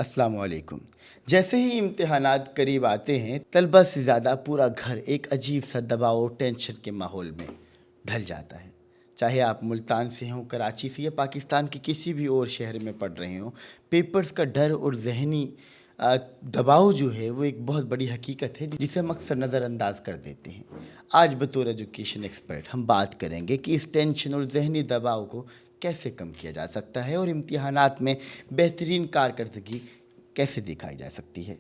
السلام علیکم۔ جیسے ہی امتحانات قریب آتے ہیں، طلبہ سے زیادہ پورا گھر ایک عجیب سا دباؤ اور ٹینشن کے ماحول میں ڈھل جاتا ہے۔ چاہے آپ ملتان سے ہوں، کراچی سے یا پاکستان کے کسی بھی اور شہر میں پڑھ رہے ہوں، پیپرز کا ڈر اور ذہنی دباؤ جو ہے وہ ایک بہت بڑی حقیقت ہے جسے ہم اکثر نظر انداز کر دیتے ہیں۔ آج بطور ایجوکیشن ایکسپرٹ ہم بات کریں گے کہ اس ٹینشن اور ذہنی دباؤ کو کیسے کم کیا جا سکتا ہے اور امتحانات میں بہترین کارکردگی کیسے دکھائی جا سکتی ہے۔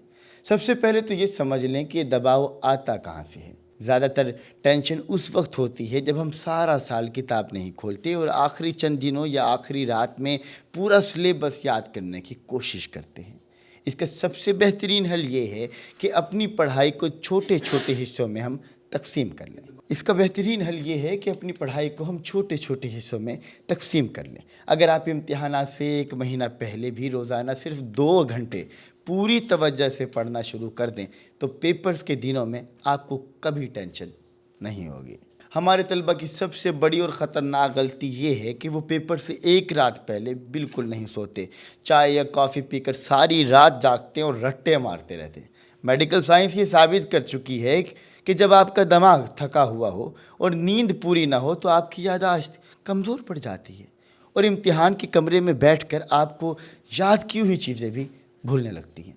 سب سے پہلے تو یہ سمجھ لیں کہ یہ دباؤ آتا کہاں سے ہے۔ زیادہ تر ٹینشن اس وقت ہوتی ہے جب ہم سارا سال کتاب نہیں کھولتے اور آخری چند دنوں یا آخری رات میں پورا سلیبس یاد کرنے کی کوشش کرتے ہیں۔ اس کا سب سے بہترین حل یہ ہے کہ اپنی پڑھائی کو چھوٹے چھوٹے حصوں میں ہم تقسیم کر لیں۔ اس کا بہترین حل یہ ہے کہ اپنی پڑھائی کو ہم چھوٹے چھوٹے حصوں میں تقسیم کر لیں۔ اگر آپ امتحانات سے ایک مہینہ پہلے بھی روزانہ صرف 2 گھنٹے پوری توجہ سے پڑھنا شروع کر دیں تو پیپرز کے دنوں میں آپ کو کبھی ٹینشن نہیں ہوگی۔ ہمارے طلبہ کی سب سے بڑی اور خطرناک غلطی یہ ہے کہ وہ پیپر سے ایک رات پہلے بالکل نہیں سوتے، چائے یا کافی پی کر ساری رات جاگتے ہیں اور رٹے مارتے رہتے ہیں۔ میڈیکل سائنس یہ ثابت کر چکی ہے کہ جب آپ کا دماغ تھکا ہوا ہو اور نیند پوری نہ ہو تو آپ کی یادداشت کمزور پڑ جاتی ہے اور امتحان کے کمرے میں بیٹھ کر آپ کو یاد کی ہوئی چیزیں بھی بھولنے لگتی ہیں۔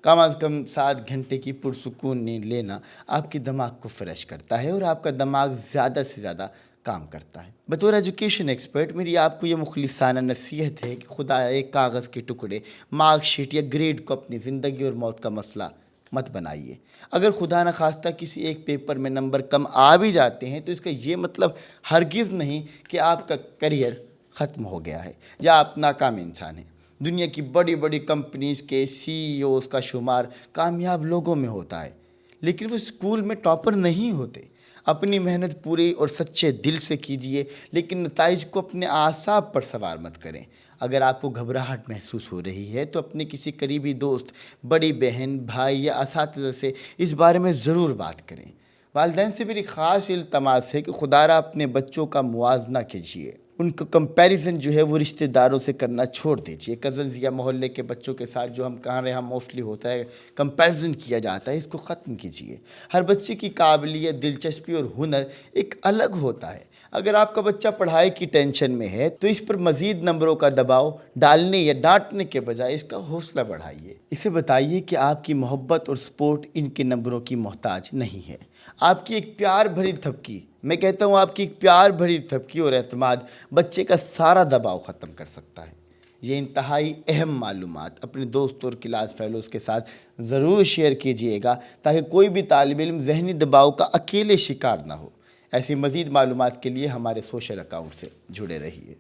کم از کم 7 گھنٹے کی پرسکون نیند لینا آپ کے دماغ کو فریش کرتا ہے اور آپ کا دماغ زیادہ سے زیادہ کام کرتا ہے۔ بطور ایجوکیشن ایکسپرٹ میری آپ کو یہ مخلصانہ نصیحت ہے کہ خدا ایک کاغذ کے ٹکڑے، مارک شیٹ یا گریڈ کو اپنی زندگی اور موت کا مسئلہ مت بنائیے۔ اگر خدا نخواستہ کسی ایک پیپر میں نمبر کم آ بھی جاتے ہیں تو اس کا یہ مطلب ہرگز نہیں کہ آپ کا کریئر ختم ہو گیا ہے یا آپ ناکام انسان ہیں۔ دنیا کی بڑی بڑی کمپنیز کے CEO کا شمار کامیاب لوگوں میں ہوتا ہے، لیکن وہ اسکول میں ٹاپر نہیں ہوتے۔ اپنی محنت پوری اور سچے دل سے کیجیے، لیکن نتائج کو اپنے اعصاب پر سوار مت کریں۔ اگر آپ کو گھبراہٹ محسوس ہو رہی ہے تو اپنے کسی قریبی دوست، بڑی بہن، بھائی یا اساتذہ سے اس بارے میں ضرور بات کریں۔ والدین سے میری خاص التماس ہے کہ خدا را اپنے بچوں کا موازنہ کیجیے۔ ان کو کمپیریزن جو ہے وہ رشتہ داروں سے کرنا چھوڑ دیجیے۔ کزنز یا محلے کے بچوں کے ساتھ جو ہم کہاں رہے ہم موسٹلی ہوتا ہے کمپیریزن کیا جاتا ہے، اس کو ختم کیجیے۔ ہر بچے کی قابلیت، دلچسپی اور ہنر ایک الگ ہوتا ہے۔ اگر آپ کا بچہ پڑھائی کی ٹینشن میں ہے تو اس پر مزید نمبروں کا دباؤ ڈالنے یا ڈانٹنے کے بجائے اس کا حوصلہ بڑھائیے۔ اسے بتائیے کہ آپ کی محبت اور سپورٹ ان کے نمبروں کی محتاج نہیں ہے۔ آپ کی ایک پیار بھری تھپکی، میں کہتا ہوں آپ کی ایک پیار بھری تھپکی اور اعتماد بچے کا سارا دباؤ ختم کر سکتا ہے۔ یہ انتہائی اہم معلومات اپنے دوست اور کلاس فیلوز کے ساتھ ضرور شیئر کیجیے گا تاکہ کوئی بھی طالب علم ذہنی دباؤ کا اکیلے شکار نہ ہو۔ ایسی مزید معلومات کے لیے ہمارے سوشل اکاؤنٹ سے جڑے رہیے۔